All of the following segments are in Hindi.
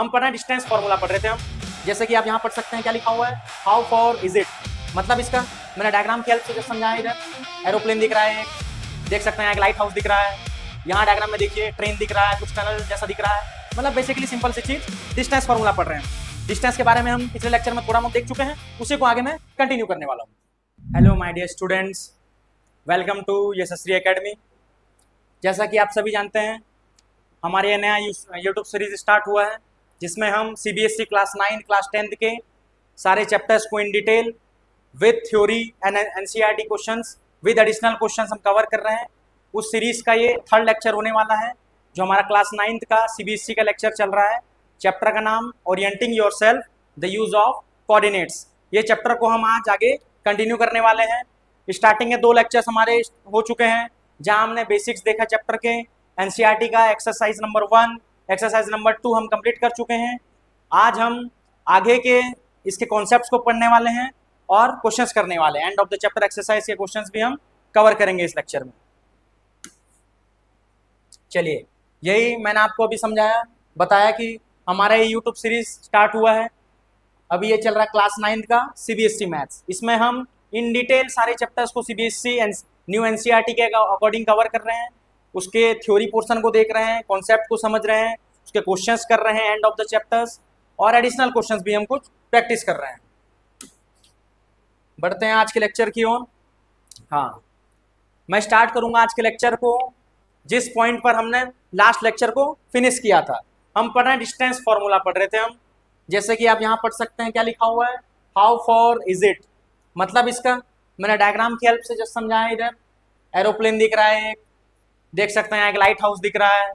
हम पढ़ रहे हैं डिस्टेंस फॉर्मूला पढ़ रहे थे हम। जैसे कि आप यहाँ पढ़ सकते हैं क्या लिखा हुआ है, हाउ फॉर इज इट, मतलब इसका मैंने डायग्राम की हेल्प से जो समझाया। इधर एरोप्लेन दिख रहा है, देख सकते हैं एक लाइट हाउस दिख रहा है, यहाँ डायग्राम में देखिए ट्रेन दिख रहा है, कुछ टनल जैसा दिख रहा है। मतलब बेसिकली सिंपल सी चीज डिस्टेंस फॉर्मूला पढ़ रहे हैं। डिस्टेंस के बारे में हम पिछले लेक्चर में थोड़ा बहुत देख चुके हैं, उसी को आगे मैं कंटिन्यू करने वाला हूँ। Hello my dear students, welcome to Yashasvi academy. जैसा कि आप सभी जानते हैं, हमारे ये नया यूट्यूब सीरीज स्टार्ट हुआ है जिसमें हम सीबीएसई क्लास 9 क्लास 10 के सारे चैप्टर्स को in detail with theory and NCERT questions with additional questions हम कवर कर रहे हैं। उस सीरीज का ये 3rd लेक्चर होने वाला है, जो हमारा क्लास 9th का सीबीएसई का लेक्चर चल रहा है। चैप्टर का नाम orienting yourself the use of coordinates. ये चैप्टर को हम आज आगे कंटिन्यू करने वाले हैं। स्टार्टिंग के 2 लेक्चर्स हमारे हो चुके हैं, जहां हमने बेसिक्स देखा चैप्टर के। एनसीईआरटी का एक्सरसाइज नंबर 1, एक्सरसाइज नंबर 2 हम कंप्लीट कर चुके हैं। आज हम आगे के इसके कॉन्सेप्ट्स को पढ़ने वाले हैं और क्वेश्चंस करने वाले हैं। And of the chapter exercise के क्वेश्चंस भी हम कवर करेंगे इस लेक्चर में। चलिए, यही मैंने आपको अभी समझाया, बताया कि हमारा ये यूट्यूब सीरीज स्टार्ट हुआ है। अभी ये चल रहा है क्लास 9 का सीबीएसई मैथ्स। इसमें हम इन डिटेल सारे चैप्टर्स को सीबीएसई न्यू एनसीईआरटी के अकॉर्डिंग कवर कर रहे हैं। उसके थ्योरी पोर्शन को देख रहे हैं, कॉन्सेप्ट को समझ रहे हैं, उसके क्वेश्चंस कर रहे हैं एंड ऑफ द चैप्टर्स, और एडिशनल क्वेश्चंस भी हम कुछ प्रैक्टिस कर रहे हैं। बढ़ते हैं आज के लेक्चर की ओर। हाँ, मैं स्टार्ट करूंगा आज के लेक्चर को जिस पॉइंट पर हमने लास्ट लेक्चर को फिनिश किया था। हम पढ़ रहे हैं डिस्टेंस फॉर्मूला पढ़ रहे थे हम। जैसे कि आप यहाँ पढ़ सकते हैं क्या लिखा हुआ है, हाउ फॉर इज इट, मतलब इसका मैंने डायग्राम की हेल्प से जो समझाया। इधर एरोप्लेन दिख रहा है, देख सकते हैं एक लाइट हाउस दिख रहा है,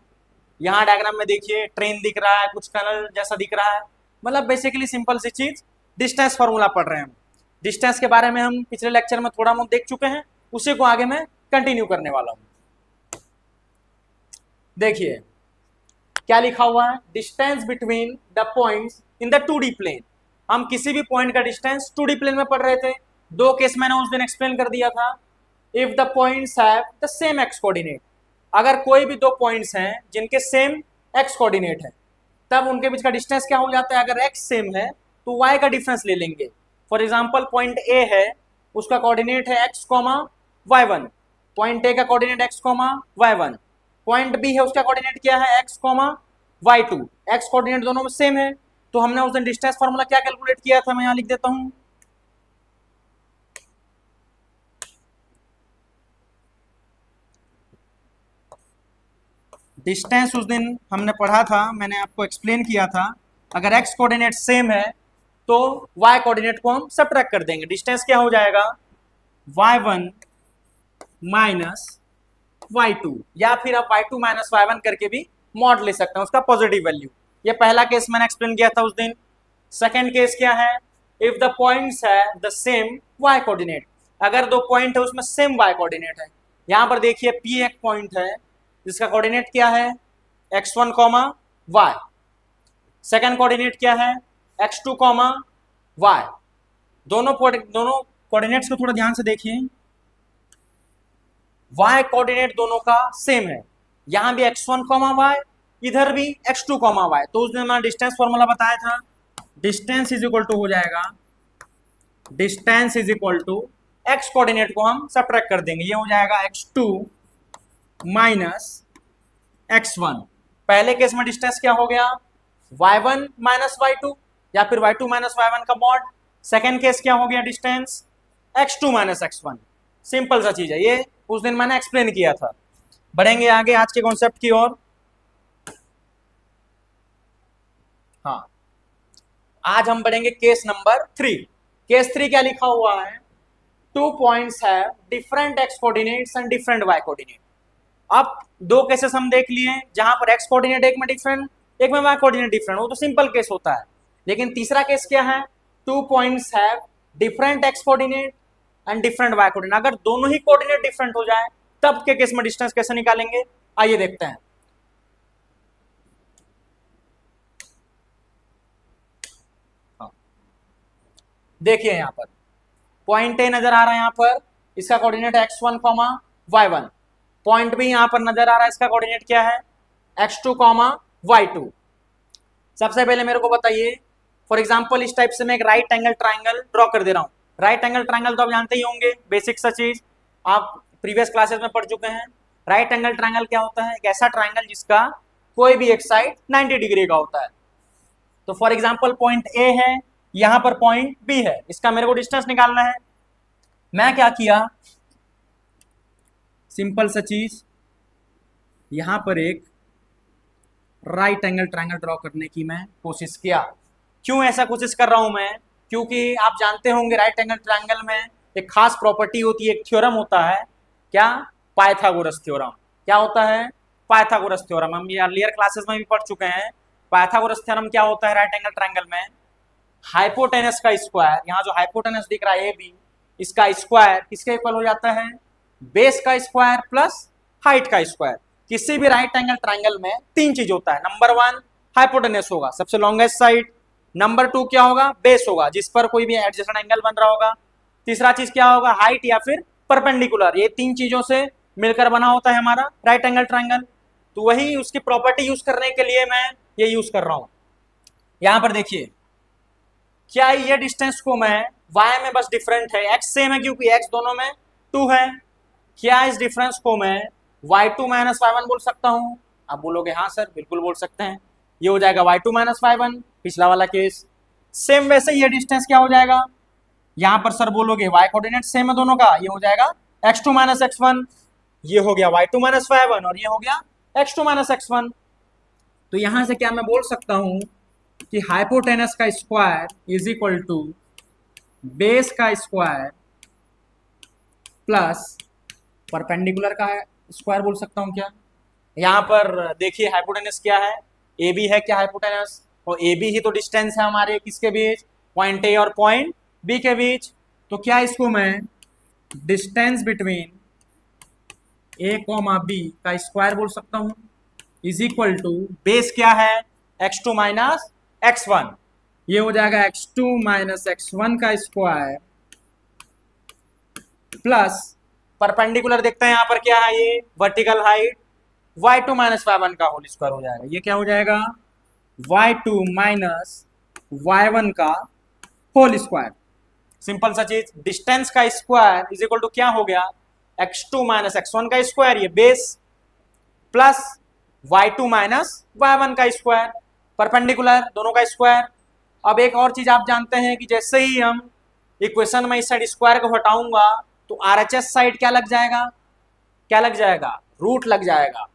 यहाँ डायग्राम में देखिए ट्रेन दिख रहा है, कुछ टनल जैसा दिख रहा है। मतलब बेसिकली सिंपल सी चीज डिस्टेंस फॉर्मूला पढ़ रहे हैं हम। डिस्टेंस के बारे में हम पिछले लेक्चर में थोड़ा बहुत देख चुके हैं, उसी को आगे मैं कंटिन्यू करने वाला हूँ। देखिए क्या लिखा हुआ है, distance between the points in the 2D plane. हम किसी भी पॉइंट का डिस्टेंस 2D प्लेन में पढ़ रहे थे। 2 केस मैंने उस दिन एक्सप्लेन कर दिया था। If the points have the same x coordinate, अगर कोई भी 2 पॉइंट्स हैं जिनके सेम एक्स कोऑर्डिनेट है, तब उनके बीच का डिस्टेंस क्या हो जाता है। अगर एक्स सेम है तो वाई का डिफरेंस ले लेंगे। फॉर एग्जाम्पल पॉइंट ए है, उसका कोऑर्डिनेट है x comma y1, point A का coordinate x comma y1। Point B है, उसका कोऑर्डिनेट क्या है x comma y2। X coordinate दोनों में सेम है, तो हमने उस दिन डिस्टेंस फॉर्मूला क्या कैलकुलेट किया था, मैं यहां लिख देता हूं। डिस्टेंस उस दिन हमने पढ़ा था, मैंने आपको एक्सप्लेन किया था, अगर एक्स कोऑर्डिनेट सेम है तो y कोऑर्डिनेट को हम सबट्रैक्ट कर देंगे। डिस्टेंस क्या हो जाएगा, y1 माइनस y2, या फिर आप y2 माइनस y1 करके भी मॉड ले सकते हैं, उसका पॉजिटिव वैल्यू। ये पहला केस मैंने एक्सप्लेन किया था उस दिन। सेकंड केस क्या है, इफ द पॉइंट्स है द सेम y कोऑर्डिनेट, अगर 2 पॉइंट है उसमें सेम y कोऑर्डिनेट है। यहां पर देखिए P एक पॉइंट है जिसका कोऑर्डिनेट क्या है x1 comma y, second coordinate क्या है x2 कॉमा y। दोनों कोऑर्डिनेट्स को थोड़ा ध्यान से देखिए, y कोऑर्डिनेट दोनों का सेम है, यहां भी x1 कॉमा y, इधर भी x2 कॉमा y। तो उस दिन मैंने डिस्टेंस फॉर्मूला बताया था, डिस्टेंस इज इक्वल टू हो जाएगा, distance is equal to x coordinate को हम सबट्रैक्ट कर देंगे, ये हो जाएगा x2 माइनस x1। पहले केस में डिस्टेंस क्या हो गया y1 माइनस y2, या फिर y2 माइनस y1 का मॉड। सेकेंड केस क्या हो गया distance x2 minus x1। Simple सा चीज है, ये उस दिन मैंने एक्सप्लेन किया था। बढ़ेंगे आगे आज के कॉन्सेप्ट की ओर। हाँ, आज हम बढ़ेंगे केस नंबर 3। केस 3 क्या लिखा हुआ है, 2 points have different x coordinates and different y coordinate. अब 2 केसेस हम देख लिए जहां पर एक्स कोऑर्डिनेट एक में डिफरेंट, एक में वाई कोऑर्डिनेट डिफरेंट, वो तो सिंपल केस होता है। लेकिन तीसरा केस क्या है, 2 points have different x coordinate and different y coordinate. अगर दोनों ही कोऑर्डिनेट डिफरेंट हो जाए तब के केस में डिस्टेंस कैसे निकालेंगे, आइए देखते हैं। देखिए यहाँ पर पॉइंट ए नजर आ रहा है, यहाँ पर इसका coordinate x1 comma y1। Point B यहाँ पर नजर आ रहा है, इसका कोऑर्डिनेट क्या है x2 कॉमा y2। सबसे पहले मेरे को बताइए, फॉर एग्जाम्पल इस टाइप से मैं एक राइट एंगल ट्राइंगल ड्रॉ कर दे रहा हूँ। राइट एंगल ट्राइंगल तो आप जानते ही होंगे, बेसिक सा चीज आप प्रीवियस क्लासेस में पढ़ चुके हैं। राइट एंगल ट्राइंगल क्या होता है? एक ऐसा ट्राइंगल जिसका कोई भी एक साइड 90 डिग्री का होता है। तो फॉर एग्जाम्पल पॉइंट ए है, यहां पर पॉइंट बी है, इसका मेरे को डिस्टेंस निकालना है। मैं क्या किया, सिंपल सा चीज, यहां पर एक राइट एंगल ट्राइंगल ड्रॉ करने की मैं कोशिश किया। क्यों ऐसा कोशिश कर रहा हूं मैं? क्योंकि आप जानते होंगे राइट एंगल ट्राइंगल में एक खास प्रॉपर्टी होती है, एक थ्योरम होता है। क्या? Pythagoras theorem. क्या होता है? Pythagoras theorem. हम ये अर्लियर क्लासेस में भी पढ़ चुके हैं। पाइथागोरस थ्योरम क्या होता है राइट एंगल ट्राइंगल में? हाइपोटेनस का स्क्वायर, यहाँ जो हाइपोटेनस दिख रहा है ए बी, इसका स्क्वायर किसके इक्वल हो जाता है? बेस का स्क्वायर प्लस हाइट का स्क्वायर। किसी भी राइट एंगल ट्राइंगल में तीन चीज होता है। नंबर वन हाइपोटेनस होगा, सबसे लॉन्गेस्ट साइड। नंबर टू क्या होगा? बेस होगा, जिस पर कोई भी एडजेसेंट एंगल बन रहा होगा। तीसरा चीज क्या होगा? हाइट या फिर परपेंडिकुलर। ये तीन चीजों से मिलकर बना होता है हमारा राइट एंगल ट्राइंगल। तो वही उसकी प्रॉपर्टी यूज करने के लिए मैं ये यूज कर रहा हूं। यहां पर देखिए, क्या ये डिस्टेंस को मैं y में बस डिफरेंट है, x सेम है क्योंकि x दोनों में 2 है। क्या इस डिफरेंस को मैं y2 माइनस y1 बोल सकता हूं? आप बोलोगे हाँ सर बिल्कुल बोल सकते हैं। ये हो जाएगा y2 माइनस y1, पिछला वाला केस। सेम वैसे ये डिस्टेंस क्या हो जाएगा? यहां पर सर बोलोगे y कोऑर्डिनेट सेम है दोनों का, ये हो जाएगा x2 माइनस x1। ये हो गया y2 माइनस y1 और ये हो गया x2 माइनस x1। तो यहां से क्या मैं बोल सकता हूं कि हाइपोटेनस का square is equal to base का स्क्वायर प्लस परपेंडिकुलर का स्क्वायर बोल सकता हूं क्या? यहां पर देखिए हाइपोटेनस क्या है? ए बी है क्या हाइपोटेनस? और ए बी ही तो डिस्टेंस है हमारे किसके बीच? पॉइंट ए और पॉइंट बी के बीच। तो क्या इसको मैं डिस्टेंस बिटवीन ए कॉमा बी का स्क्वायर बोल सकता हूं इज इक्वल टू बेस क्या है? x2 minus x1। ये हो जाएगा x2 माइनस x1 का स्क्वायर प्लस परपेंडिकुलर देखते हैं यहाँ पर क्या है, ये vertical height y2 minus y1 का होल स्क्वायर हो जाएगा। ये क्या हो जाएगा? y2 माइनस y1 का होल स्क्वायर। सिंपल सा चीज, डिस्टेंस का स्क्वायर इज इक्वल टू क्या हो गया? x2 माइनस x1 का स्क्वायर, ये base plus y2 minus y1 का स्क्वायर, परपेंडिकुलर दोनों का स्क्वायर। अब एक और चीज आप जानते हैं कि जैसे ही हम इक्वेशन में इस साइड स्क्वायर को हटाऊंगा तो RHS साइड क्या लग जाएगा? क्या लग जाएगा? रूट लग जाएगा।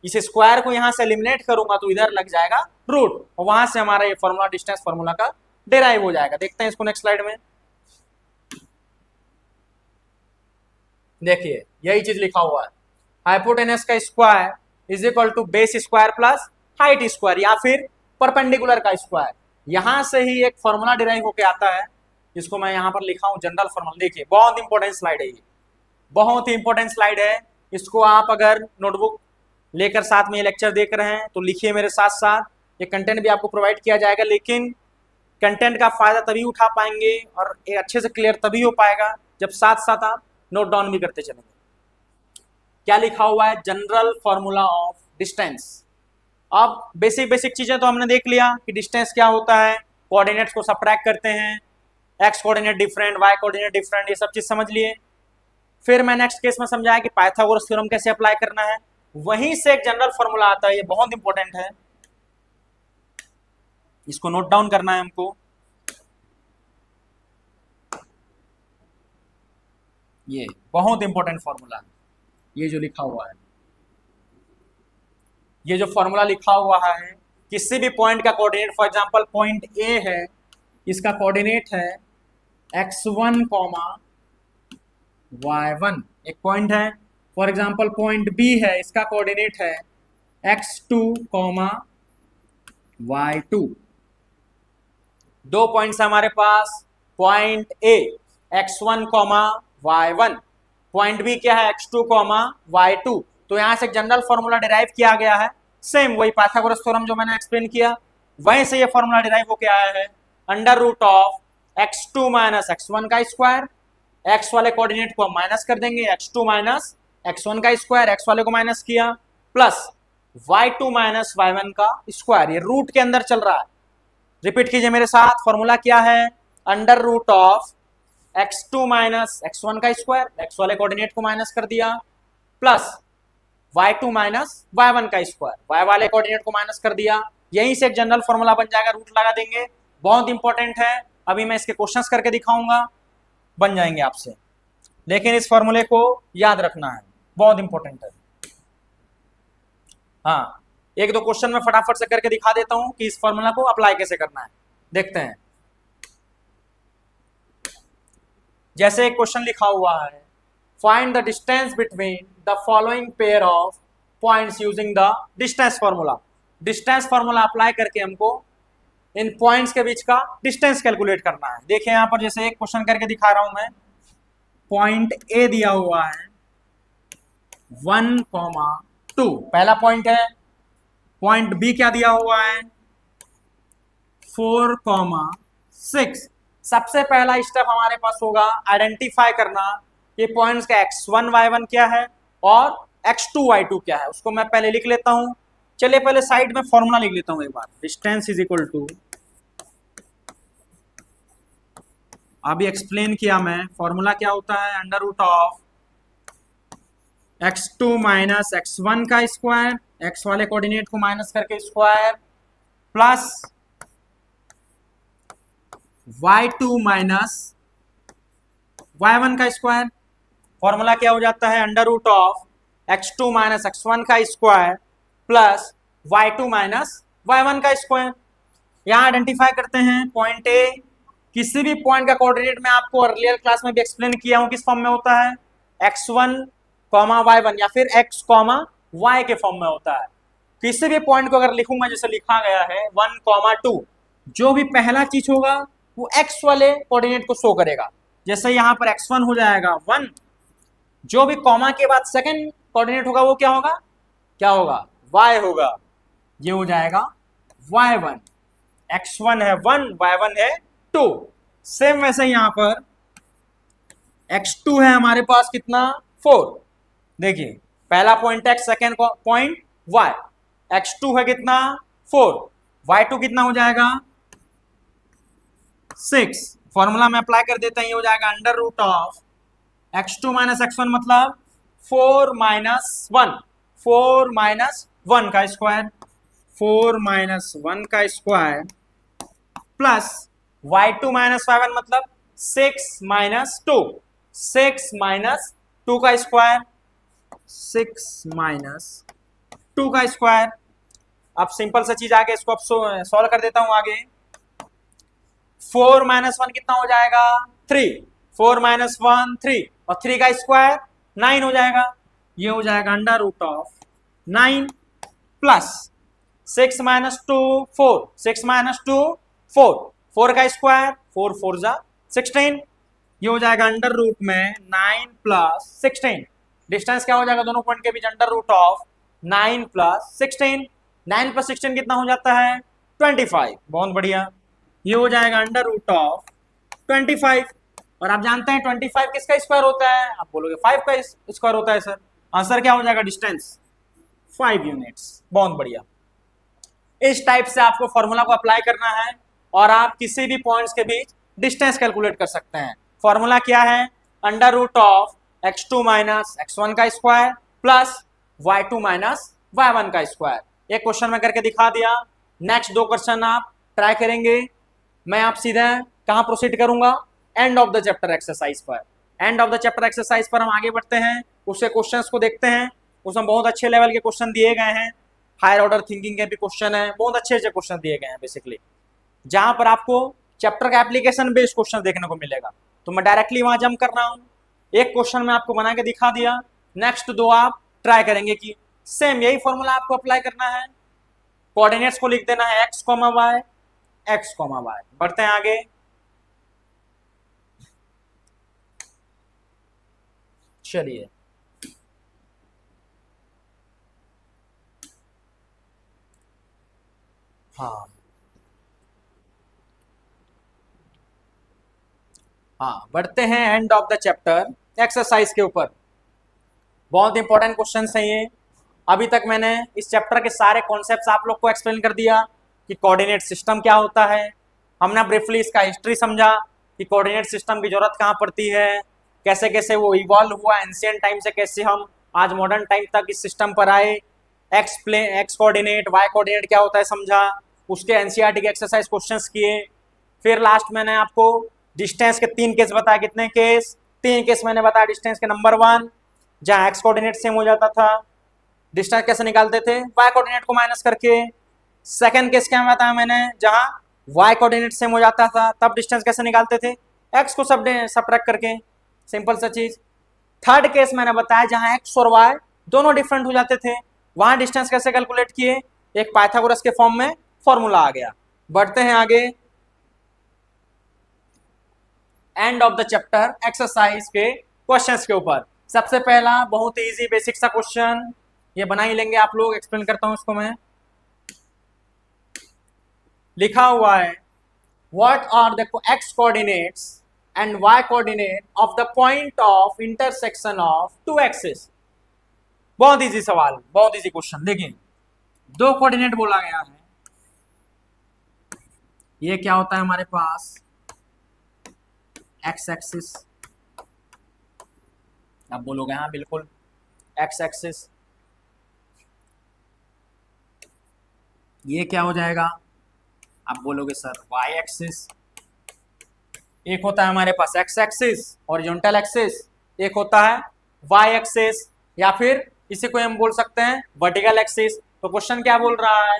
इस स्क्वायर को यहां से एलिमिनेट करूंगा तो इधर लग जाएगा रूट, और वहां से हमारा ये फॉर्मूला डिस्टेंस फॉर्मूला का डेराइव हो जाएगा। देखते हैं इसको नेक्स्ट स्लाइड में। देखिए यही चीज लिखा हुआ है, हाइपोटेनस का square is equal to base square plus height square या फिर परपेंडिकुलर का स्क्वायर। यहां से ही एक फॉर्मूला डिराइव होके आता है, जिसको मैं यहां पर लिखा हूं जनरल फॉर्मूला। देखिए बहुत इंपॉर्टेंट स्लाइड है ये, बहुत ही इंपॉर्टेंट स्लाइड है। इसको आप अगर नोटबुक लेकर साथ में ये लेक्चर देख रहे हैं तो लिखिए मेरे साथ साथ। ये कंटेंट भी आपको प्रोवाइड किया जाएगा, लेकिन कंटेंट का फायदा तभी उठा पाएंगे और ये अच्छे से क्लियर तभी हो पाएगा जब साथ साथ आप नोट डाउन भी करते चलेंगे। क्या लिखा हुआ है? General formula of distance. अब बेसिक बेसिक चीजें तो हमने देख लिया कि डिस्टेंस क्या होता है, कोऑर्डिनेट्स को सबट्रैक्ट करते हैं, x coordinate different, y coordinate different, ये सब चीज समझ लिए। फिर मैं नेक्स्ट केस में समझाया कि पाइथागोरस थ्योरम कैसे अप्लाई करना है। वहीं से एक जनरल फॉर्मूला आता है, ये बहुत इंपॉर्टेंट है, इसको नोट डाउन करना है हमको। ये बहुत इंपॉर्टेंट फॉर्मूला है, ये जो लिखा हुआ है, ये जो फॉर्मूला लिखा हुआ है, किसी भी पॉइंट का coordinate, for example point A है, इसका कोऑर्डिनेट है x1 y1, एक पॉइंट है। फॉर एग्जांपल पॉइंट बी है, इसका कोऑर्डिनेट है x2 y2। दो पॉइंट्स हमारे पास, point A x1 y1, point B क्या है? x2 y2। तो यहां से जनरल फॉर्मूला डिराइव किया गया है, सेम वही पाइथागोरस थ्योरम जो मैंने एक्सप्लेन किया, वहीं से ये फॉर्मूला डिराइव होके आया है। Under root of x2 minus x1 का स्क्वायर, x वाले कोऑर्डिनेट को हम माइनस कर देंगे, x2 माइनस x1 का स्क्वायर, x वाले को माइनस किया, प्लस y2 माइनस y1 का स्क्वायर, ये रूट के अंदर चल रहा है। रिपीट कीजिए मेरे साथ, फॉर्मूला क्या है, under root of x2 minus x1 का स्क्वायर, x वाले कोऑर्डिनेट को माइनस कर दिया, प्लस y2 माइनस y1 का स्क्वायर, y वाले कोऑर्डिनेट को माइनस कर दिया। यहीं से एक जनरल फॉर्मूला बन जाएगा, रूट लगा देंगे, बहुत इंपॉर्टेंट है। अभी मैं इसके क्वेश्चंस करके दिखाऊंगा, बन जाएंगे आपसे, लेकिन इस फॉर्मूले को याद रखना है, बहुत इंपॉर्टेंट है। हाँ, एक दो क्वेश्चन में फटाफट से करके दिखा देता हूं कि इस फॉर्मूला को अप्लाई कैसे करना है, देखते हैं। जैसे एक क्वेश्चन लिखा हुआ है, find the distance between the following pair of points using the distance formula. Distance formula apply करके हमको इन पॉइंट्स के बीच का डिस्टेंस कैलकुलेट करना है। देखिए यहां पर जैसे एक क्वेश्चन करके दिखा रहा हूं मैं, पॉइंट ए दिया हुआ है 1,2, पहला पॉइंट है। पॉइंट बी क्या दिया हुआ है 4,6। सबसे पहला स्टेप हमारे पास होगा आइडेंटिफाई करना कि पॉइंट्स का x1 y1 क्या है और x2 y2 क्या है, उसको मैं पहले लिख लेता हूं। चलिए पहले साइड में फॉर्मूला लिख लेता हूं एक बार, डिस्टेंस इज इक्वल टू, अभी एक्सप्लेन किया मैं, फॉर्मूला क्या होता है, under root of x2 minus x1 का स्क्वायर, x वाले कोऑर्डिनेट को माइनस करके square, plus y2 minus y1 का स्क्वायर। फॉर्मूला क्या हो जाता है, under root of x2 minus x1 का square plus y2 minus y1 का स्क्वायर। यहां आइडेंटिफाई करते हैं पॉइंट ए, किसी भी पॉइंट का कोऑर्डिनेट मैं आपको अर्लियर क्लास में भी एक्सप्लेन किया हूं किस फॉर्म में होता है, x1, y1 या फिर x, y के फॉर्म में होता है। किसी भी पॉइंट को अगर लिखूंगा जैसे लिखा गया है 1,2, जो भी पहला चीज होगा वो x वाले कोऑर्डिनेट को शो करेगा। जैसे यहां पर x1 हो जाएगा 1, जो भी कॉमा के बाद सेकंड कोऑर्डिनेट होगा वो क्या होगा, y होगा, ये हो जाएगा y1। x1 है 1, y1 है 2। सेम वैसे यहां पर x2 है हमारे पास कितना 4। देखिए पहला point x, second point y, x2 है कितना 4, y2 कितना हो जाएगा 6। फॉर्मूला में अप्लाई कर देते हैं, ये हो जाएगा under root of x2 minus x1 मतलब 4 माइनस 1, 4 माइनस 1 का स्क्वायर, 4 माइनस 1 का square plus y2 minus y1 मतलब 6 माइनस 2, 6 माइनस 2 का स्क्वायर, 6 माइनस 2 का स्क्वायर। अब सिंपल सा चीज आगे, इसको अब सॉल्व कर देता हूं आगे। 4 माइनस 1 कितना हो जाएगा 3, 4 माइनस 1 3, और 3 का स्क्वायर 9 हो जाएगा, ये हो जाएगा under root of 9 plus 6 minus 2 4, 6 minus 2 4, 4 का स्क्वायर 4 4 जा 16, ये हो जाएगा अंडर रूट में 9 प्लस 16। डिस्टेंस क्या हो जाएगा दोनों पॉइंट के बीच, under root of 9 plus 16। 9 plus 16 कितना हो जाता है 25, बहुत बढ़िया, ये हो जाएगा अंडर रूट ऑफ 25। और आप जानते हैं 25 किसका स्क्वायर होता है, आप बोलोगे 5 का स्क्वायर होता है सर, आंसर क्या हो जाएगा डिस्टेंस 5 यूनिट्स। बहुत बढ़िया, इस टाइप से आपको फॉर्मूला को अप्लाई करना है और आप किसी भी पॉइंट्स के बीच डिस्टेंस कैलकुलेट कर सकते हैं। फॉर्मूला क्या है, under root of x2 minus x1 का square plus y2 minus y1 का स्क्वायर। एक क्वेश्चन में करके दिखा दिया, नेक्स्ट 2 क्वेश्चन आप ट्राई करेंगे। मैं आप सीधे कहां प्रोसीड करूंगा, end of the chapter exercise पर। End of the chapter exercise पर हम आगे बढ़ते हैं, उसके क्वेश्चंस को देखते हैं। उसमें बहुत अच्छे लेवल के क्वेश्चन दिए गए हैं, हायर ऑर्डर थिंकिंग के भी क्वेश्चन है, बहुत अच्छे अच्छे क्वेश्चन दिए गए हैं बेसिकली, जहां पर आपको चैप्टर का एप्लीकेशन बेस्ड क्वेश्चन देखने को मिलेगा। तो मैं डायरेक्टली वहां जंप कर रहा हूं, एक क्वेश्चन में आपको बना के दिखा दिया, नेक्स्ट 2 आप ट्राई करेंगे कि सेम यही फॉर्मूला आपको अप्लाई करना है। कोऑर्डिनेट्स को लिख देना है x, y, x, y। बढ़ते हैं आगे। चलिए हाँ बढ़ते हैं and of the chapter exercise के ऊपर। बहुत इंपॉर्टेंट क्वेश्चन है ये, अभी तक मैंने इस चैप्टर के सारे कॉन्सेप्ट्स आप लोग को एक्सप्लेन कर दिया कि कोऑर्डिनेट सिस्टम क्या होता है। हमने ब्रीफली इसका हिस्ट्री समझा कि कोऑर्डिनेट सिस्टम की जरूरत कहाँ पड़ती है, कैसे कैसे वो इवॉल्व हुआ एंशिएंट टाइम से, कैसे हम आज मॉडर्न टाइम तक इस सिस्टम पर आए। एक्स कोऑर्डिनेट वाई कोऑर्डिनेट क्या होता है समझा, उसके एनसीईआरटी के एक्सरसाइज क्वेश्चंस किए। फिर लास्ट मैंने आपको डिस्टेंस के 3 केस बताया। कितने केस? 3 केस मैंने बताया डिस्टेंस के। नंबर 1 जहाँ एक्स कोऑर्डिनेट सेम हो जाता था, डिस्टेंस कैसे निकालते थे? वाई कोऑर्डिनेट को माइनस करके। सेकंड केस क्या बताया मैंने? जहाँ वाई कोऑर्डिनेट सेम हो जाता था तब डिस्टेंस कैसे निकालते थे? एक्स को सबट्रैक्ट करके, सिंपल सा चीज। थर्ड केस मैंने बताया जहाँ एक्स और वाई दोनों डिफरेंट हो जाते थे, वहां डिस्टेंस कैसे कैलकुलेट किए? एक पाइथागोरस के फॉर्म में फॉर्मूला आ गया। बढ़ते हैं आगे and of the chapter exercise के क्वेश्चंस के ऊपर। सबसे पहला बहुत ही इजी बेसिक सा क्वेश्चन ये बना ही लेंगे आप लोग। एक्सप्लेन करता हूं इसको मैं। लिखा हुआ है what are the x coordinates and y coordinate of the point of intersection of two axis. बहुत इजी सवाल, बहुत इजी क्वेश्चन। देखिए 2 कोऑर्डिनेट बोला गया है। ये क्या होता है हमारे पास? X axis. आप बोलोगे हाँ बिल्कुल एक्स एक्सिस। ये क्या हो जाएगा? आप बोलोगे सर वाई एक्सिस। एक होता है हमारे पास एक्स एक्सिस हॉरिजॉन्टल एक्सिस, एक होता है वाई एक्सिस, या फिर इसी को हम बोल सकते हैं वर्टिकल एक्सिस। तो क्वेश्चन क्या बोल रहा है?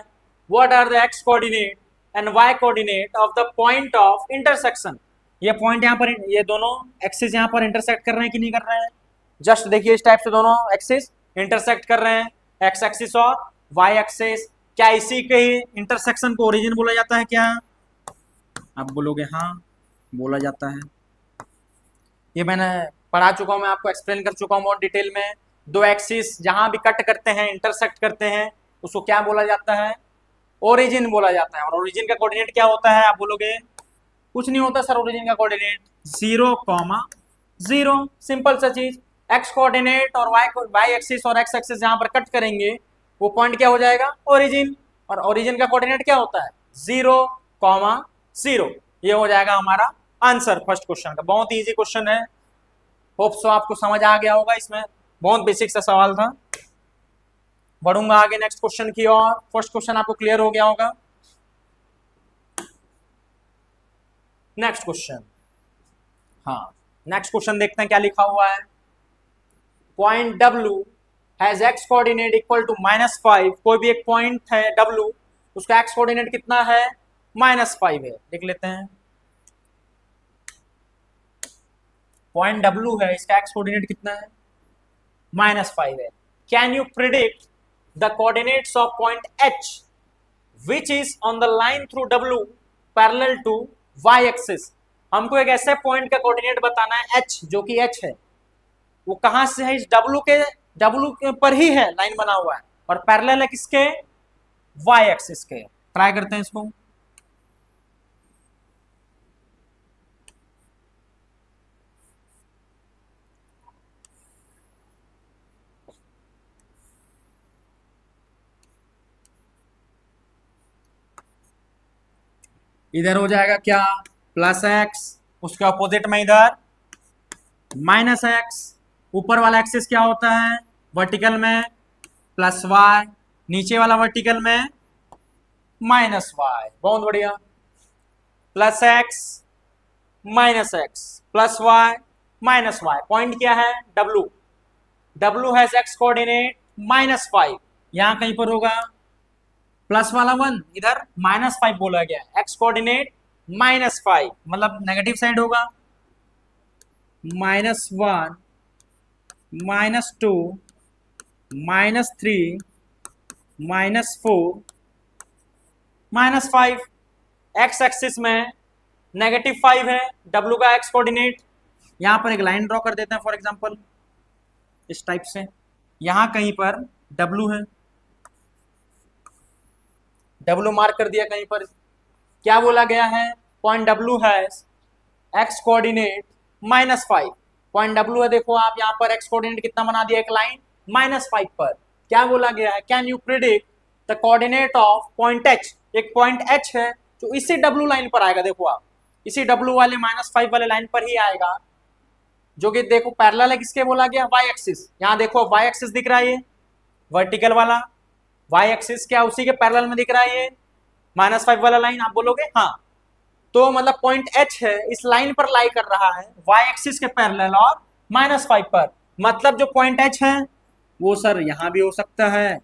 What are the x coordinate and y coordinate of the point of intersection. ये पॉइंट यहाँ पर, ये दोनों एक्सिस यहाँ पर इंटरसेक्ट कर रहे हैं कि नहीं कर रहे हैं? जस्ट देखिए इस टाइप से दोनों एक्सिस इंटरसेक्ट कर रहे हैं, एक्स एक्सिस और वाई एक्सिस। क्या इसी के इंटरसेक्शन को ओरिजिन बोला जाता है क्या? आप बोलोगे हाँ बोला जाता है। ये मैंने पढ़ा चुका हूँ, मैं आपको एक्सप्लेन कर चुका हूँ बहुत डिटेल में। 2 एक्सिस जहां भी कट करते हैं, इंटरसेक्ट करते हैं, उसको क्या बोला जाता है? ओरिजिन बोला जाता है। और ओरिजिन का कोऑर्डिनेट क्या होता है? आप बोलोगे कुछ नहीं होता सर ओरिजिन का कोऑर्डिनेट 0,0। सिंपल सा चीज। एक्स कोऑर्डिनेट और वाई एक्सिस और एक्स एक्सिस जहां पर कट करेंगे वो पॉइंट क्या हो जाएगा? ओरिजिन। और ओरिजिन का कोऑर्डिनेट क्या होता है? 0,0। ये हो जाएगा हमारा आंसर फर्स्ट क्वेश्चन का। बहुत इजी क्वेश्चन है, होप सो आपको समझ आ गया होगा। इसमें बहुत बेसिक सा सवाल था। बढ़ूंगा आगे नेक्स्ट क्वेश्चन की ओर। फर्स्ट क्वेश्चन आपको क्लियर हो गया होगा। नेक्स्ट क्वेश्चन, हाँ नेक्स्ट क्वेश्चन देखते हैं क्या लिखा हुआ है। Point W has x coordinate equal to -5। कोई भी एक पॉइंट है W, उसका एक्स कोऑर्डिनेट कितना है? -5 है। देख लेते हैं पॉइंट W है, इसका एक्स कोऑर्डिनेट कितना है? -5 है। Can you predict the coordinates of point H which is on the line through W parallel to y axis. हमको एक ऐसे पॉइंट का कोऑर्डिनेट बताना है H, जो कि H है, वो कहां से है? इस W के पर ही है, लाइन बना हुआ है, और पैरेलल है किसके? y एक्सिस के। ट्राई करते हैं इसको। इधर हो जाएगा क्या? +x, उसके अपोजिट में इधर -x। ऊपर वाला एक्सिस क्या होता है? वर्टिकल में +y, नीचे वाला वर्टिकल में -y। बहुत बढ़िया। +x -x +y पॉइंट क्या है? W हैज एक्स कोऑर्डिनेट -5, यहां कहीं पर होगा प्लस वाला 1, इधर -5 बोला गया। एक्स कोऑर्डिनेट -5 मतलब नेगेटिव साइड होगा। -1 -2 -3 -4 -5। एक्स एक्सिस में -5 है W का एक्स कोऑर्डिनेट। यहां पर एक लाइन ड्रॉ कर देते हैं फॉर एग्जांपल इस टाइप से। यहां कहीं पर W है, W मार्क कर दिया कहीं पर। क्या बोला गया है? पॉइंट W है एक्स कोऑर्डिनेट -5। पॉइंट W है, देखो आप यहाँ पर एक्स कोऑर्डिनेट कितना बना दिया? एक लाइन -5 पर। क्या बोला गया है, can you predict the coordinate of point H. एक पॉइंट एच है जो इसी डब्ल्यू लाइन पर आएगा, देखो आप इसी डब्ल्यू वाले -5 वाले लाइन पर ही आएगा, जो कि देखो पैरेलल है किसके बोला गया, वाई एक्सिस। यहाँ देखो वाई एक्सिस दिख रहा है, ये वर्टिकल वाला वाई एक्सिस क्या उसी के पैरेलल में दिख रहा है, ये -5 वाला लाइन। आप बोलोगे हाँ, तो मतलब पॉइंट एच है इस लाइन पर लाई कर रहा है वाई एक्सिस के पैरेलल और -5 पर। मतलब जो पॉइंट एच है वो सर यहाँ भी हो सकता है,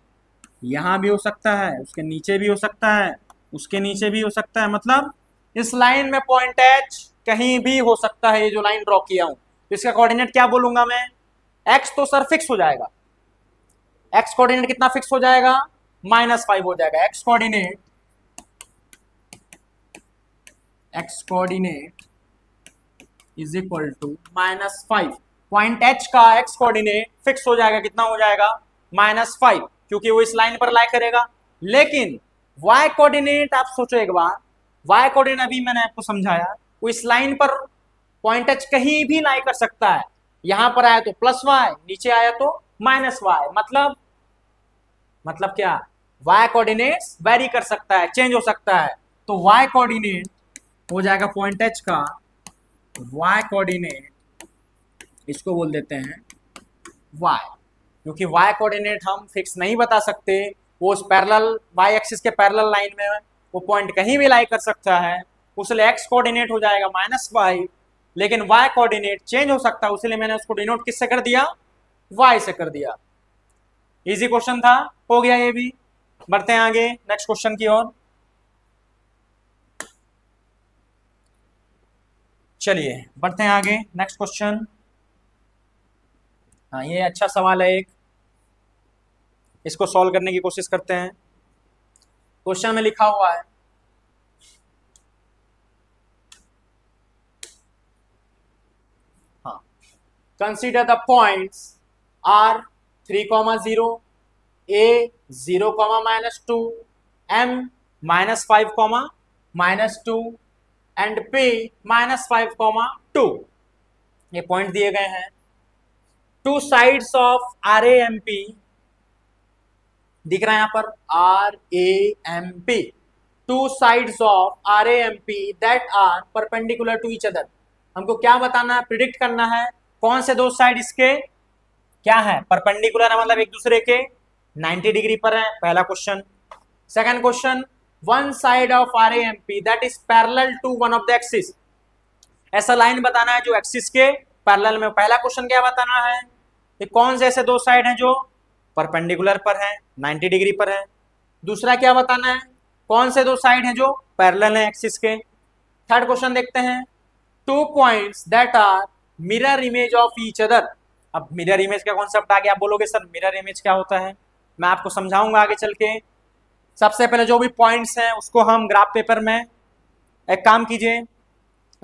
यहाँ भी हो सकता है, उसके नीचे भी हो सकता है, उसके नीचे भी हो सकता है। मतलब इस लाइन में पॉइंट एच कहीं भी हो सकता है। ये जो लाइन ड्रॉ किया हूं तो इसका कोऑर्डिनेट क्या बोलूंगा मैं, एक्स तो सर फिक्स हो जाएगा, एक्स कोऑर्डिनेट कितना फिक्स हो जाएगा, -5 हो जाएगा। X coordinate is equal to -5। Point H का एक्स कोऑर्डिनेट फिक्स हो जाएगा, कितना हो जाएगा, -5, क्योंकि वो इस लाइन पर लाई करेगा। लेकिन वाई कोऑर्डिनेट आप सोचो एक बार, वाई कोऑर्डिनेट अभी मैंने आपको समझाया, वो इस लाइन पर पॉइंट एच कहीं भी लाई कर सकता है। यहां पर आया तो +y, नीचे आया तो -y। मतलब क्या, y कोऑर्डिनेट्स वेरी कर सकता है, चेंज हो सकता है। तो y कोऑर्डिनेट हो जाएगा पॉइंट एच का y कोऑर्डिनेट, इसको बोल देते हैं y, क्योंकि y कोऑर्डिनेट हम फिक्स नहीं बता सकते। वो उस पैरेलल y एक्सिस के पैरेलल लाइन में वो पॉइंट कहीं भी लाई कर सकता है, उसलिए x कोऑर्डिनेट हो जाएगा -5। लेकिन y कोऑर्डिनेट चेंज हो सकता है, इसलिए मैंने उसको डिनोट किससे कर दिया, y से कर दिया। इजी क्वेश्चन था, हो गया ये भी। बढ़ते हैं आगे नेक्स्ट क्वेश्चन की ओर। चलिए बढ़ते हैं आगे नेक्स्ट क्वेश्चन। हाँ ये अच्छा सवाल है एक, इसको सॉल्व करने की कोशिश करते हैं। क्वेश्चन में लिखा हुआ है, हाँ, consider the points are 3,0, a 0, -2, m -5, -2 and p -5, 2। ये पॉइंट दिए गए हैं। टू साइड्स ऑफ RAMP दिख रहा है यहाँ पर, RAMP, two sides of RAMP that are perpendicular to each other. हमको क्या बताना है, प्रिडिक्ट करना है कौन से दो साइड इसके क्या है, परपेंडिकुलर है, मतलब एक दूसरे के 90 डिग्री पर है, पहला question. Second question, one side of RAMP that is parallel to one of the axis. ऐसा लाइन बताना है जो एक्सिस के पैरेलल में। पहला क्वेश्चन क्या बताना है कि कौन से ऐसे दो साइड हैं जो परपेंडिकुलर पर है, 90 डिग्री पर है। दूसरा क्या बताना है, कौन से दो साइड हैं जो पैरेलल हैं एक्सिस के। थर्ड क्वेश्चन देखते हैं, two points that are mirror image of each other. अब मिरर इमेज का कॉन्सेप्ट आ गया, आप बोलोगे सर मिरर इमेज क्या होता है, मैं आपको समझाऊंगा आगे चल के। सबसे पहले जो भी पॉइंट्स हैं उसको हम ग्राफ पेपर में, एक काम कीजिए,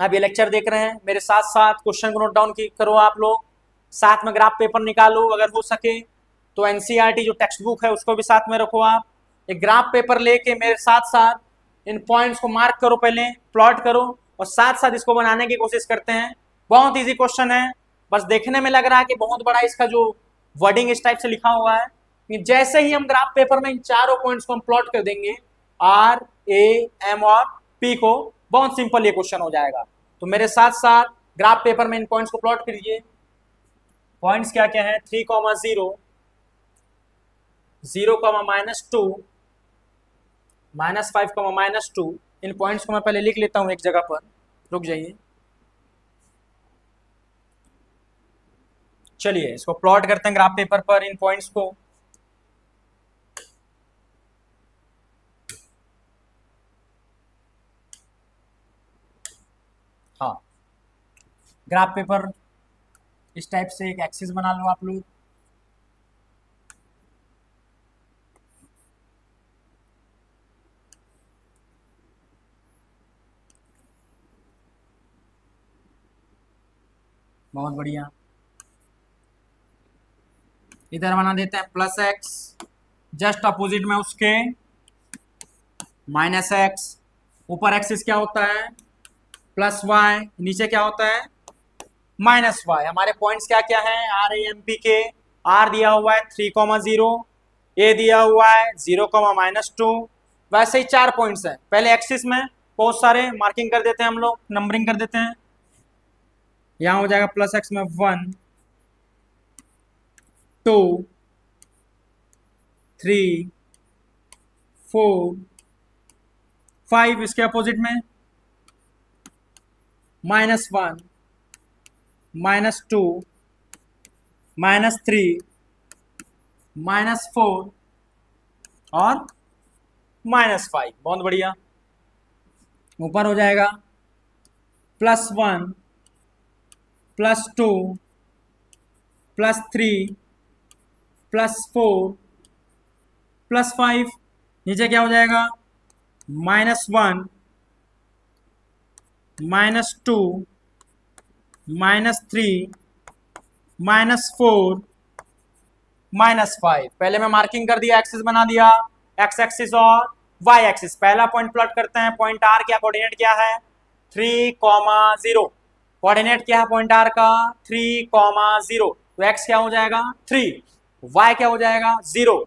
आप ये लेक्चर देख रहे हैं, मेरे साथ साथ क्वेश्चन को नोट डाउन करो आप लोग, साथ में ग्राफ पेपर निकालो, अगर हो सके तो NCERT जो टेक्स्ट बुक है उसको भी साथ में रखो। आप एक ग्राफ पेपर लेके मेरे साथ साथ इन पॉइंट्स को मार्क करो, पहले प्लॉट करो और साथ साथ इसको बनाने की कोशिश करते हैं। बहुत ईजी क्वेश्चन है, बस देखने में लग रहा है कि बहुत बड़ा इसका जो वर्डिंग इस टाइप से लिखा हुआ है, कि जैसे ही हम ग्राफ पेपर में इन चारों पॉइंट्स को हम प्लॉट कर देंगे RAM और P को, बहुत सिंपल ये क्वेश्चन हो जाएगा। तो मेरे साथ साथ ग्राफ पेपर में इन पॉइंट्स को प्लॉट कीजिए। पॉइंट्स क्या क्या है, 3, 0, 0, -2, -5, -2। इन पॉइंट्स को मैं पहले लिख लेता हूं एक जगह पर, रुक जाइए। चलिए इसको प्लॉट करते हैं ग्राफ पेपर पर इन पॉइंट्स को। हाँ, ग्राफ पेपर इस टाइप से एक एक्सिस बना लो आप लोग। बहुत बढ़िया, इधर बना देते हैं +x, जस्ट अपोजिट में उसके -x, ऊपर एक्सिस क्या होता है +y, नीचे क्या होता है -y। हमारे पॉइंट्स क्या क्या है, RAMP के, R दिया हुआ है 3, 0, ए दिया हुआ है 0, -2। वैसे ही 4 पॉइंट्स है, पहले एक्सिस में बहुत सारे मार्किंग कर देते हैं हम लोग, नंबरिंग कर देते हैं। यहां हो जाएगा +x में 1, 2, 3, 4, 5। इसके अपोजिट में -1, -2, -3, -4 और -5। बहुत बढ़िया। ऊपर हो जाएगा +1, +2, +3, +4, +5। नीचे क्या हो जाएगा -1, -2, -3, -4, -5। पहले मैं मार्किंग कर दिया, एक्सिस बना दिया, एक्स एक्सिस और वाई एक्सिस। पहला पॉइंट प्लॉट करते हैं। पॉइंट आर क्या कोऑर्डिनेट क्या है 3,0। कोऑर्डिनेट क्या है पॉइंट आर का 3,0। तो एक्स क्या हो जाएगा 3, वाई क्या हो जाएगा 0।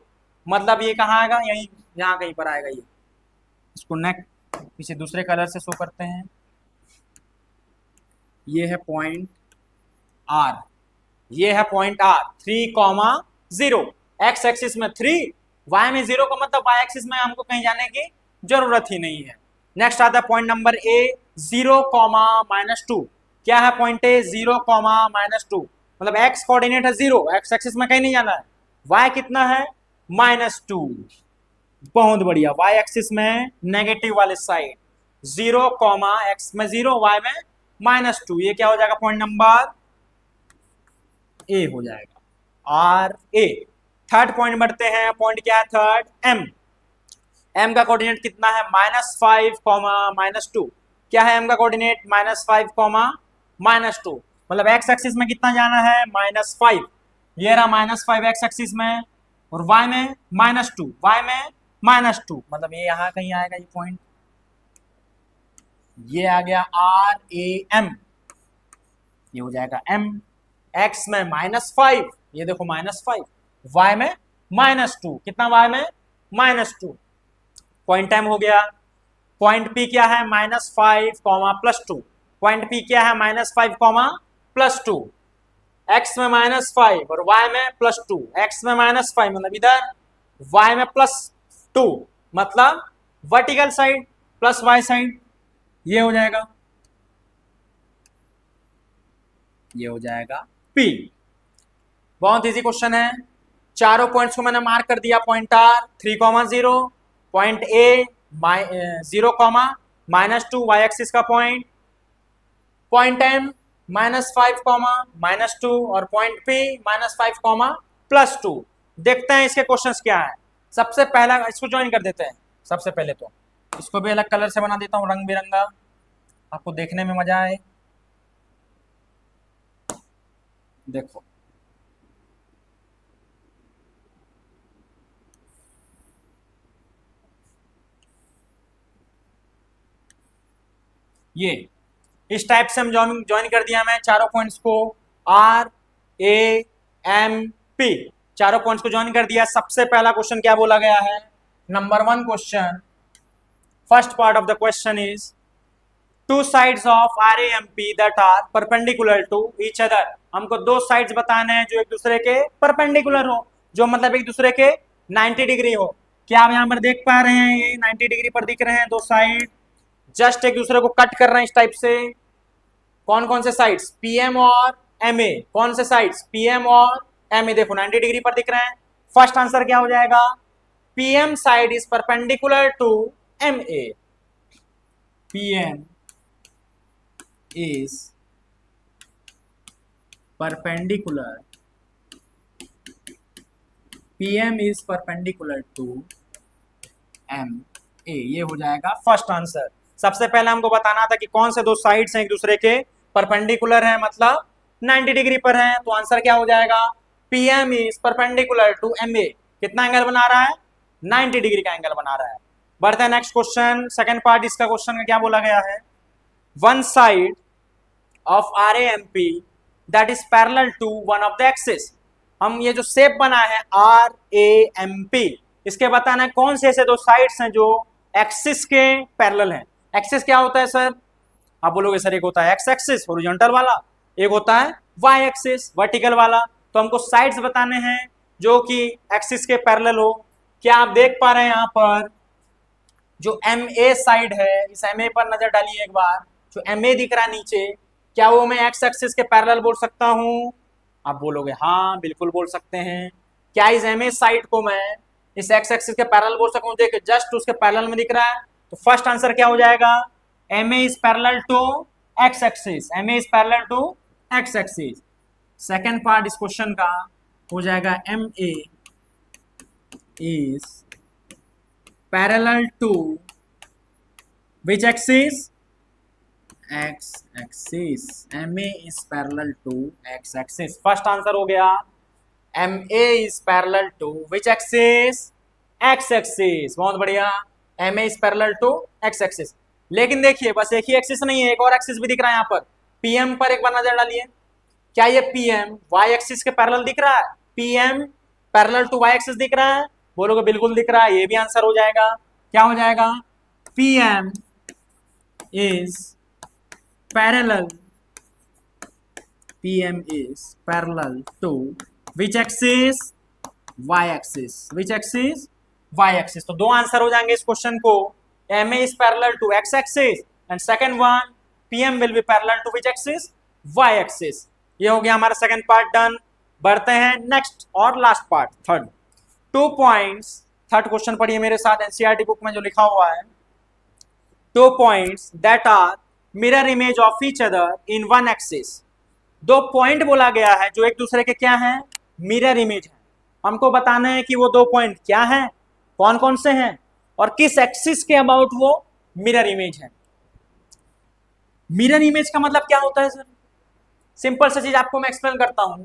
मतलब ये कहाँ आएगा, यहीं यहाँ कहीं पर आएगा। ये इसको नेक्स्ट पीछे दूसरे कलर से शो करते हैं। ये है पॉइंट आर, ये है पॉइंट आर 3,0। एक्स एक्सिस में 3, वाई में 0 का मतलब वाई एक्सिस में हमको कहीं जाने की जरूरत ही नहीं है। नेक्स्ट आता है पॉइंट नंबर ए 0, -2। क्या है पॉइंट ए 0, -2। मतलब एक्स कोऑर्डिनेट है 0, एक्स एक्सिस में कहीं नहीं जाना है। वाई कितना है -2। बहुत बढ़िया। वाई एक्सिस में नेगेटिव वाले साइड 0, एक्स में 0, वाई में -2। ये क्या हो जाएगा पॉइंट नंबर ए हो जाएगा आर ए। थर्ड पॉइंट बढ़ते हैं। पॉइंट क्या है थर्ड एम। एम का कोऑर्डिनेट कितना है -5, -2। क्या है एम का कोऑर्डिनेट -5, -2। मतलब एक्स एक्सिस में कितना जाना है -5। ये रहा -5 एक्स एक्सिस में, और वाई में -2, वाई में -2। मतलब ये यहाँ कहीं आएगा ये पॉइंट। ये आ गया आर ए एम, ये हो जाएगा एम। एक्स में -5, ये देखो -5, वाई में -2। कितना वाई में -2। पॉइंट एम हो गया। पॉइंट पी क्या है -5, +2। पॉइंट पी क्या है -5, +2। एक्स में -5 और वाई में +2। एक्स में -5 मतलब इधर, वाई में +2 मतलब vertical side plus y side. ये हो जाएगा, ये हो जाएगा P। बहुत इजी क्वेश्चन है। चारों पॉइंट्स को मैंने मार्क कर दिया। Point R 3,0, point A 0, -2 y axis का पॉइंट, पॉइंट एम -5, -2 और पॉइंट P -5, +2। देखते हैं इसके क्वेश्चंस क्या है। सबसे पहला इसको ज्वाइन कर देते हैं। सबसे पहले तो इसको भी अलग कलर से बना देता हूँ, रंग बिरंगा, आपको देखने में मजा आए। देखो ये इस टाइप से हम ज्वाइन कर दिया मैं चारों पॉइंट्स को, आर ए एम पी, चारों पॉइंट्स को ज्वाइन कर दिया। सबसे पहला क्वेश्चन क्या बोला गया है, number 1 question, first part of the question is two sides of R A M P that are perpendicular to each other. हमको दो साइड्स बताने हैं जो एक दूसरे के परपेंडिकुलर हो, जो मतलब एक दूसरे के 90 डिग्री हो। क्या आप यहाँ पर देख पा रहे हैं, ये 90 डिग्री पर दिख रहे हैं दो साइड, जस्ट एक दूसरे को कट कर रहे हैं इस टाइप से। कौन कौन से साइड्स, पीएम और एमए। कौन से साइड्स, पीएम और एमए, देखो 90 डिग्री पर दिख रहे हैं। फर्स्ट आंसर क्या हो जाएगा, PM side is perpendicular to MA. पीएम is perpendicular, PM is perpendicular to MA। ये हो जाएगा फर्स्ट आंसर। सबसे पहले हमको बताना था कि कौन से दो साइड्स हैं एक दूसरे के परपेंडिकुलर हैं, मतलब 90 डिग्री पर हैं। तो आंसर क्या हो जाएगा, PM is perpendicular to MA। कितना एंगल बना रहा है, 90 डिग्री का एंगल बना रहा है। बढ़ते हैं नेक्स्ट क्वेश्चन, सेकंड पार्ट इसका क्वेश्चन का क्या बोला गया है, one side of RAMP that is parallel to one of the axis। हम ये जो शेप बना है RAMP, इसके बताना है कौन से ऐसे दो साइड्स हैं जो एक्सिस के पैरेलल हैं। एक्सिस क्या होता है सर? आप बोलोगे सर एक होता है एक्स एक्सिस हॉरिजॉन्टल वाला, एक होता है वाई एक्सिस वर्टिकल वाला। तो हमको साइड्स बताने हैं जो कि एक्सिस के पैरेलल हो। क्या आप देख पा रहे हैं यहाँ पर जो MA साइड है, इस MA पर नजर डालिए एक बार। जो MA दिख रहा है नीचे, क्या वो मैं एक्स एक्सिस के पैरेलल बोल सकता हूँ? आप बोलोगे हाँ बिल्कुल बोल सकते हैं। क्या इस MA साइड को मैं इस एक्स एक्सिस के पैरेलल बोल सकूं? देखिए जस्ट उसके पैरेलल में दिख रहा है, तो फर्स्ट आंसर क्या हो जाएगा? MA is parallel to x axis, MA is parallel to x axis. Second part इस क्वेश्चन का हो जाएगा MA is parallel to which axis? X axis. MA is parallel to X axis. First answer हो गया MA is parallel to which axis? X axis. बहुत बढ़िया, MA is parallel to X axis। लेकिन देखिए बस एक ही एक्सिस नहीं है, एक और एक्सिस भी दिख रहा है यहाँ पर। PM पर एक बार नजर डालिए, क्या ये PM Y एक्सिस के पैरेलल दिख रहा है? PM parallel to Y axis दिख रहा है? बोलोगे बिल्कुल दिख रहा है, ये भी आंसर हो जाएगा। क्या हो जाएगा? PM is parallel, PM is parallel to which axis? Y axis। which axis? Y axis। तो दो आंसर हो जाएंगे इस क्वेश्चन को। MA is parallel to X axis and second one PM will be parallel to which axis? Y axis। ये हो गया हमारा सेकंड पार्ट डन। बढ़ते हैं नेक्स्ट और last part third. 2 points, third question पढ़िए मेरे साथ एनसीईआरटी बुक में जो लिखा हुआ है। 2 points that are mirror image of each other in one axis। दो पॉइंट बोला गया है जो एक दूसरे के क्या है? मिरर इमेज है। हमको बताना है कि वो दो पॉइंट क्या हैं, कौन कौन से हैं और किस एक्सिस के अबाउट वो मिरर इमेज है। मिरर इमेज का मतलब क्या होता है सर? सिंपल सा चीज आपको मैं एक्सप्लेन करता हूं।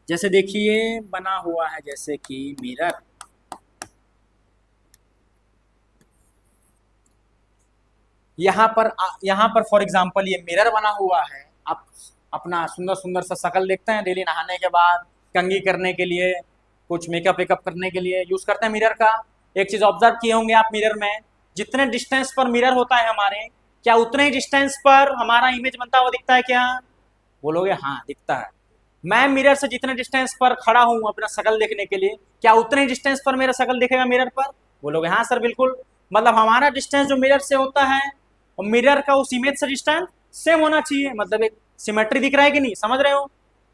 जैसे देखिए बना हुआ है जैसे कि मिरर, यहाँ पर फॉर एग्जांपल ये मिरर बना हुआ है। आप अपना सुंदर सुंदर सा शक्ल देखते हैं डेली नहाने के बाद, कंघी करने के लिए, कुछ मेकअप वेकअप करने के लिए यूज करते हैं मिरर का। एक चीज ऑब्जर्व किए होंगे आप मिरर में, जितने डिस्टेंस पर मिरर होता है हमारे, क्या उतने ही डिस्टेंस पर हमारा इमेज बनता हुआ दिखता है क्या? बोलोगे हाँ दिखता है। मैं मिरर से जितने डिस्टेंस पर खड़ा हूँ अपना शक्ल देखने के लिए, क्या उतने ही डिस्टेंस पर मेरा शक्ल दिखेगा मिरर पर? बोलोगे हाँ सर बिल्कुल। मतलब हमारा डिस्टेंस जो मिरर से होता है और मिरर का उस इमेज से डिस्टेंस सेम होना चाहिए। मतलब एक सिमेट्री दिख रहा है कि नहीं, समझ रहे हो?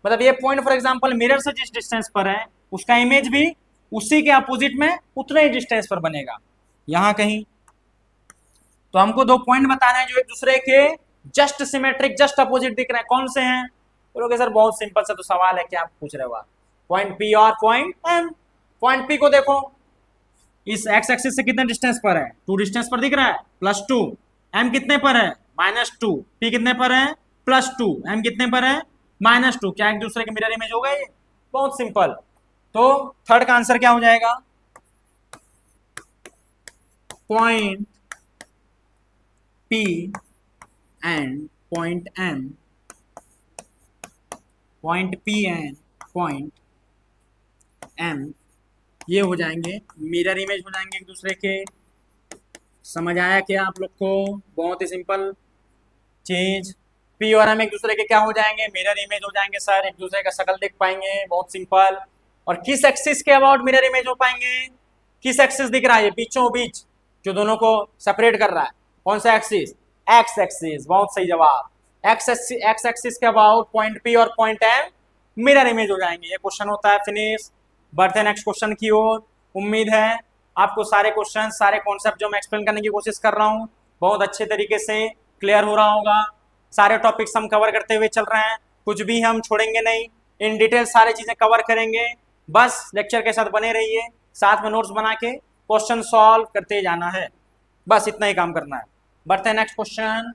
मतलब ये पॉइंट फॉर एग्जांपल मिरर से जिस डिस्टेंस पर है उसका इमेज भी उसी के अपोजिट में उतने ही डिस्टेंस पर बनेगा यहाँ कहीं। तो हमको दो पॉइंट बताने हैं जो एक दूसरे के जस्ट सिमेट्रिक जस्ट अपोजिट दिख रहे हैं। कौन से हैं? बोलोगे सर बहुत सिंपल सा तो सवाल है, क्या आप पूछ रहे हो आप? पॉइंट P और पॉइंट M। पॉइंट P को देखो, इस एक्स एक्सिस से कितने डिस्टेंस पर है? 2 डिस्टेंस पर दिख रहा है, +2। M कितने पर है? -2। P कितने पर है? +2। M कितने पर है? -2। क्या एक दूसरे के मिरर इमेज होगा ये? बहुत सिंपल। तो थर्ड का आंसर क्या हो जाएगा? Point P and point M, point P and point M ये हो जाएंगे मिरर इमेज हो जाएंगे एक दूसरे के। समझ आया क्या आप लोग को? बहुत ही सिंपल चीज। P और M एक दूसरे के क्या हो जाएंगे? मिरर इमेज हो जाएंगे सर, एक दूसरे का शक्ल देख पाएंगे, बहुत सिंपल। और किस एक्सिस के अबाउट मिरर इमेज हो पाएंगे? किस एक्सिस दिख रहा है? बीचों बीच जो दोनों को सेपरेट कर रहा है, कौन सा एक्सिस? X axis. बहुत सही जवाब। एक्स एक्सिस के अबाउट पॉइंट P और पॉइंट M मिरर इमेज हो जाएंगे। ये क्वेश्चन होता है फिनिश। बढ़ते हैं नेक्स्ट क्वेश्चन की ओर। उम्मीद है आपको सारे क्वेश्चन सारे कॉन्सेप्ट जो मैं एक्सप्लेन करने की कोशिश कर रहा हूँ बहुत अच्छे तरीके से क्लियर हो रहा होगा। सारे टॉपिक्स हम कवर करते हुए चल रहे हैं, कुछ भी हम छोड़ेंगे नहीं, इन डिटेल सारी चीजें कवर करेंगे। बस लेक्चर के साथ बने रहिए, साथ में नोट्स बना के क्वेश्चन सॉल्व करते जाना है, बस इतना ही काम करना है। बढ़ते हैं next question,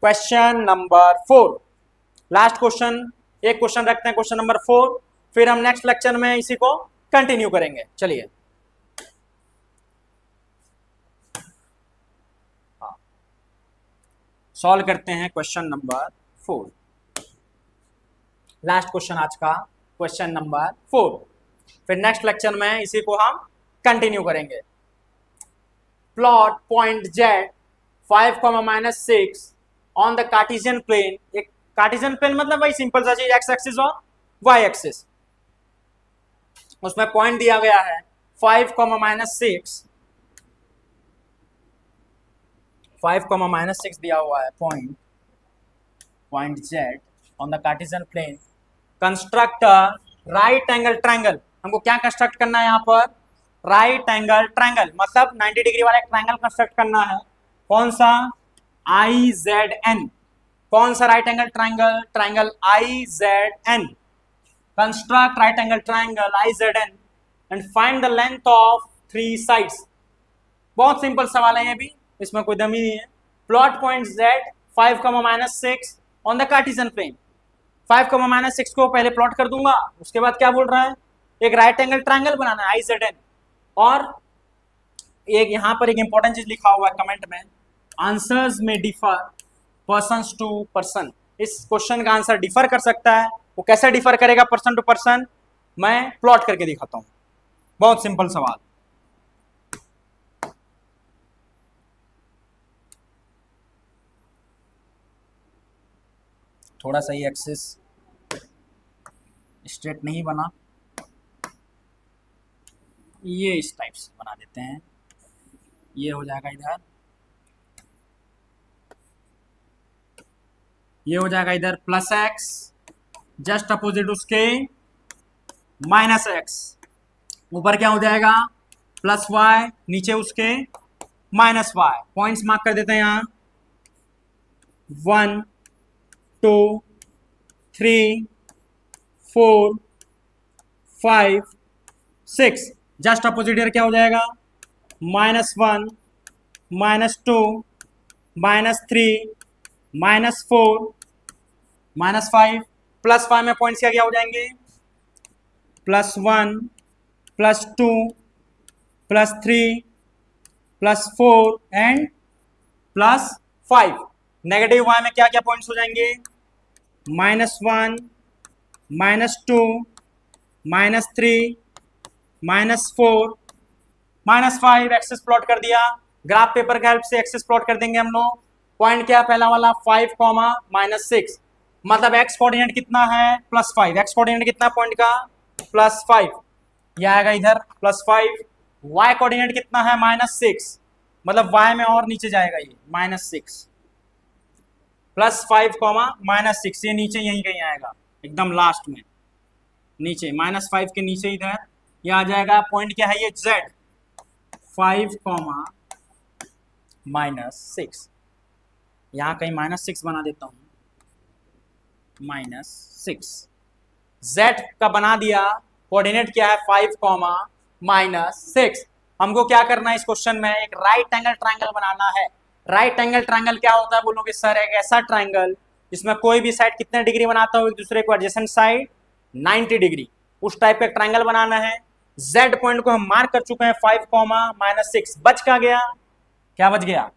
question number 4, last question. एक क्वेश्चन रखते हैं क्वेश्चन नंबर 4, फिर हम नेक्स्ट लेक्चर में इसी को कंटिन्यू करेंगे। चलिए सॉल्व करते हैं क्वेश्चन नंबर 4। लास्ट क्वेश्चन आज का, क्वेश्चन नंबर 4। फिर नेक्स्ट लेक्चर में इसी को हम कंटिन्यू करेंगे। Plot point Z 5, -6 on the Cartesian plane. एक कार्टेशियन प्लेन मतलब वही सिंपल सा चीज, एक्स एक्सिस और वाई एक्सिस। उसमें पॉइंट दिया गया है 5, -6, 5, -6 दिया हुआ है point Z on the Cartesian plane. Construct right angle triangle. हमको क्या कंस्ट्रक्ट करना है यहाँ पर? राइट एंगल ट्रायंगल, मतलब 90 डिग्री वाला एक ट्रायंगल कंस्ट्रक्ट करना है। कौन सा? IZN। कौन सा right angle triangle? Triangle IZN। Construct right angle triangle IZN and find the length of 3 sides. बहुत सिंपल सवाल है ये भी, इसमें कोई दम ही नहीं है। Plot point Z 5, -6 on the Cartesian plane. 5, -6 को पहले प्लॉट कर दूंगा, उसके बाद क्या बोल रहा है? एक राइट एंगल ट्रायंगल बनाना है IZN। और एक यहाँ पर एक इंपॉर्टेंट चीज लिखा हुआ है कमेंट में, आंसर्स में डिफर पर्सन टू पर्सन। इस क्वेश्चन का आंसर डिफर कर सकता है। वो कैसे डिफर करेगा पर्सन टू पर्सन, मैं प्लॉट करके दिखाता हूँ। बहुत सिंपल सवाल। थोड़ा सा ये एक्सिस स्ट्रेट नहीं बना, ये इस टाइप से बना देते हैं। ये हो जाएगा इधर, ये हो जाएगा इधर +x, जस्ट अपोजिट उसके -x। ऊपर क्या हो जाएगा? +y, नीचे उसके -y। पॉइंट्स मार्क कर देते हैं यहाँ 1, 2, 3, 4, 5, 6। जस्ट अपोजिट इधर क्या हो जाएगा? -1, -2, -3, -4, -5। +5 में पॉइंट्स क्या हो जाएंगे? +1, +2, +3, +4 एंड +5। नेगेटिव y में क्या क्या पॉइंट्स हो जाएंगे? -1, -2, -3, -4, -5। एक्सेस प्लॉट कर दिया। ग्राफ पेपर के हेल्प से एक्सेस प्लॉट कर देंगे हम लोग। पॉइंट क्या पहला वाला? 5, -6, मतलब एक्स कोऑर्डिनेट कितना है? +5। एक्स कोऑर्डिनेट कितना पॉइंट का? +5। यह आएगा इधर +5। वाई कोऑर्डिनेट कितना है? -6, मतलब वाई में और नीचे जाएगा ये -6। +5, -6, ये नीचे यहीं कहीं आएगा, एकदम लास्ट में नीचे -5 के नीचे इधर ये आ जाएगा। पॉइंट क्या है ये? Z 5, -6। यहाँ कहीं -6 बना देता हूँ, -6। Z का बना दिया। कोऑर्डिनेट क्या है? 5, -6। हमको क्या करना है इस क्वेश्चन में? एक राइट एंगल ट्रायंगल बनाना है। राइट एंगल ट्रायंगल क्या होता है बोलोगे? सर एक ऐसा ट्रायंगल जिसमें कोई भी साइड कितने डिग्री बनाता हो एक दूसरे को, एडजेसेंट साइड 90 डिग्री, उस टाइप का ट्रायंगल बनाना है। Z पॉइंट को हम मार्क कर चुके हैं 5, -6। बच क्या गया? क्या बच गया?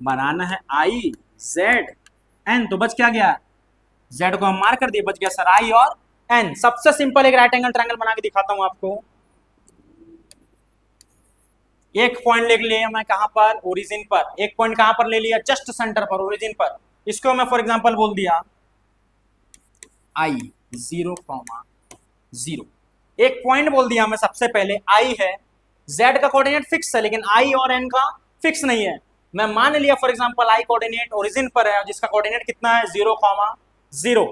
बनाना है IZN, तो बच क्या गया? Z को हम मार्क कर दिए, बच गया सर I और N। सबसे सिंपल एक राइट एंगल ट्रायंगल बना के दिखाता हूं आपको। एक पॉइंट ले लिया मैं कहां पर? ओरिजिन पर। एक पॉइंट कहां पर ले लिया? जस्ट सेंटर पर, ओरिजिन पर। इसको मैं फॉर एग्जांपल बोल दिया I 0, 0। एक पॉइंट बोल दिया मैं सबसे पहले I है। Z का कोऑर्डिनेट फिक्स है लेकिन I और N का फिक्स नहीं है। मैं मान लिया for example I coordinate origin पर है, जिसका कोऑर्डिनेट कितना है? 0, 0।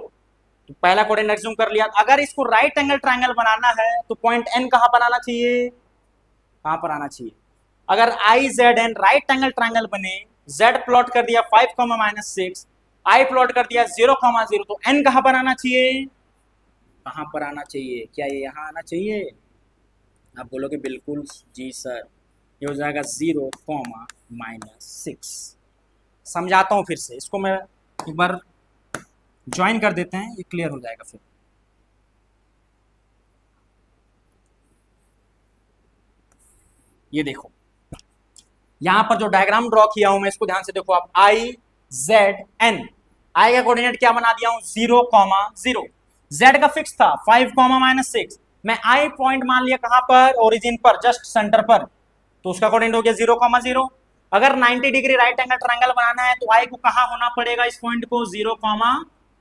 तो पहला कोऑर्डिनेट एज्यूम कर लिया। अगर इसको राइट एंगल ट्रायंगल बनाना है तो पॉइंट N कहां पर आना चाहिए? कहां पर आना चाहिए? अगर IZN राइट एंगल ट्रायंगल बने, Z प्लॉट कर दिया 5, -6, I प्लॉट कर दिया 0, 0, तो N कहां पर आना चाहिए? कहां पर आना चाहिए? क्या ये यहां आना चाहिए? आप बोलोगे बिल्कुल जी सर। ये हो जाएगा 0, -6। समझाता हूं फिर से, इसको मैं एक बार ज्वाइन कर देते हैं, ये क्लियर हो जाएगा फिर। ये देखो यहां पर जो डायग्राम ड्रॉ किया हूं मैं, इसको ध्यान से देखो आप। IZN, I का कोऑर्डिनेट क्या बना दिया हूं? 0, 0। z का फिक्स था 5 -6, मैं i पॉइंट मान लिया कहां पर, ओरिजिन पर, जस्ट सेंटर पर, तो उसका कोऑर्डिनेट हो गया 0, 0। अगर 90 डिग्री राइट एंगल ट्रायंगल बनाना है तो i को कहां होना पड़ेगा, इस पॉइंट को 0,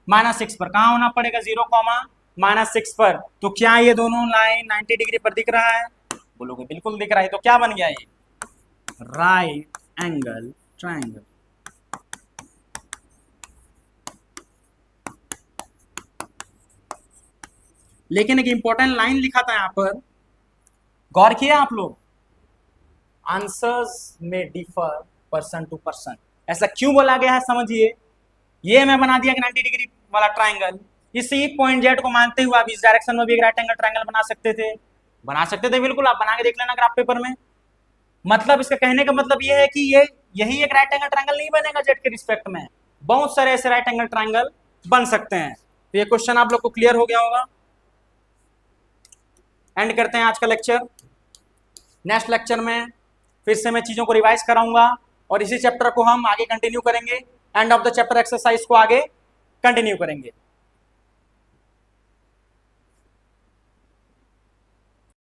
-6 पर, कहां होना पड़ेगा 0, -6 पर। तो क्या ये दोनों लाइन 90 डिग्री पर दिख रहा है? बोलोगे बिल्कुल दिख रहा है। तो क्या बन गया ये, राइट एंगल ट्रायंगल। लेकिन एक इंपॉर्टेंट लाइन लिखा था यहां पर, गौर किया आप लोग, आंसर्स में डिफर पर्सन टू पर्सन। ऐसा क्यों बोला गया है समझिए। ये मैं बना दिया कि 90 डिग्री वाला ट्रायंगल, इसी पॉइंट जेड को मानते हुए आप इस डायरेक्शन में भी एक राइट एंगल ट्रायंगल बना सकते थे, बिल्कुल, आप बना के देख लेना ग्राफ पेपर में। मतलब इसका कहने का मतलब ये है कि ये यही एक राइट एंगल ट्रायंगल नहीं बनेगा जेड के रिस्पेक्ट में, बहुत सारे ऐसे राइट एंगल ट्रायंगल बन सकते हैं। तो ये क्वेश्चन आप लोग को क्लियर हो गया होगा। एंड करते हैं आज का लेक्चर। नेक्स्ट लेक्चर में फिर से मैं चीजों को रिवाइज कराऊंगा और इसी चैप्टर को हम आगे कंटिन्यू करेंगे, and of the chapter exercise को आगे कंटिन्यू करेंगे।